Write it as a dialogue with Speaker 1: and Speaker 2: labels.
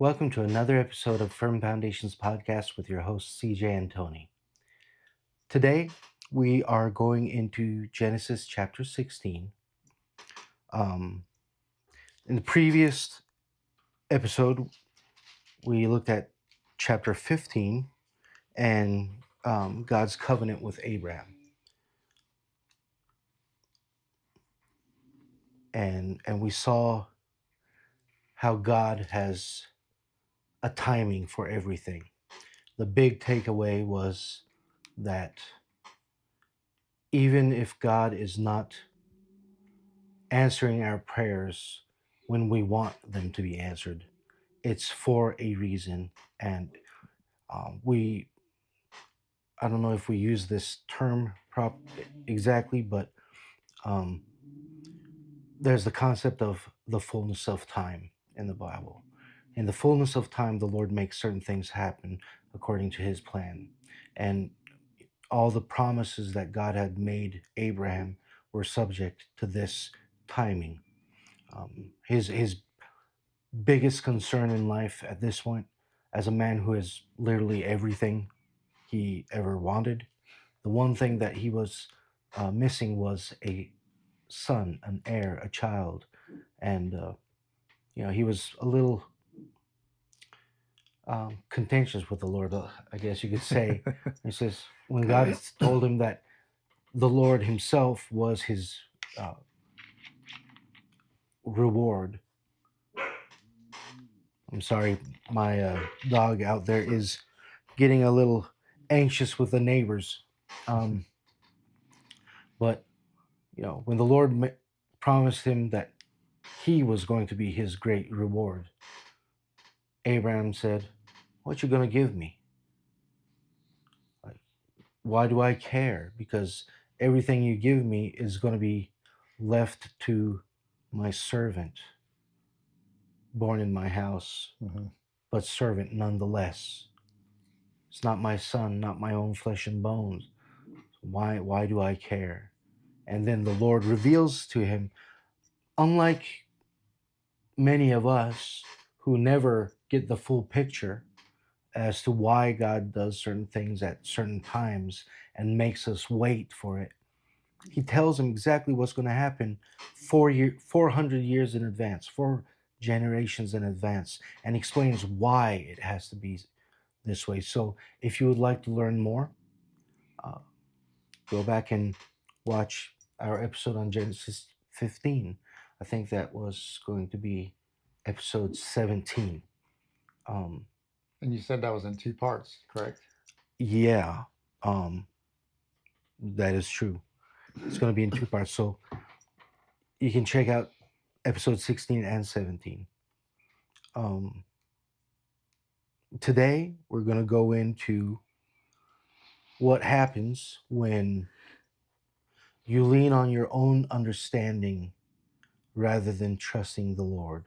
Speaker 1: Welcome to another episode of Firm Foundations Podcast with your hosts, CJ and Tony. Today, we are going into Genesis chapter 16. In the previous episode, we looked at chapter 15 and God's covenant with Abraham. And we saw how God has a timing for everything. The big takeaway was that even if God is not answering our prayers when we want them to be answered, it's for a reason. And I don't know if we use this term exactly, but um, there's the concept of the fullness of time in the Bible. In the fullness of time, the Lord makes certain things happen according to his plan. And all the promises that God had made Abraham were subject to this timing. His biggest concern in life at this point, as a man who has literally everything he ever wanted, the one thing that he was missing was a son, an heir, a child. And he was a little contentious with the Lord, I guess you could say. He says when God told him that the Lord himself was his uh, reward. I'm sorry, my dog out there is getting a little anxious with the neighbors. Um, but, when the Lord promised him that he was going to be his great reward, Abraham said, "What you going to give me? Like, why do I care? Because everything you give me is going to be left to my servant, born in my house, but servant nonetheless. It's not my son, not my own flesh and bones. Why do I care?" And then the Lord reveals to him, unlike many of us who never get the full picture as to why God does certain things at certain times and makes us wait for it. He tells him exactly what's going to happen 400 years in advance, 4 generations in advance, and explains why it has to be this way. So if you would like to learn more, uh, go back and watch our episode on Genesis 15. I think that was going to be episode 17. Um,
Speaker 2: And you said that was in two parts, correct?
Speaker 1: yeah, that is true. It's going to be in 2 parts. So you can check out episode 16 and 17. Um, Today, we're going to go into what happens when you lean on your own understanding rather than trusting the Lord.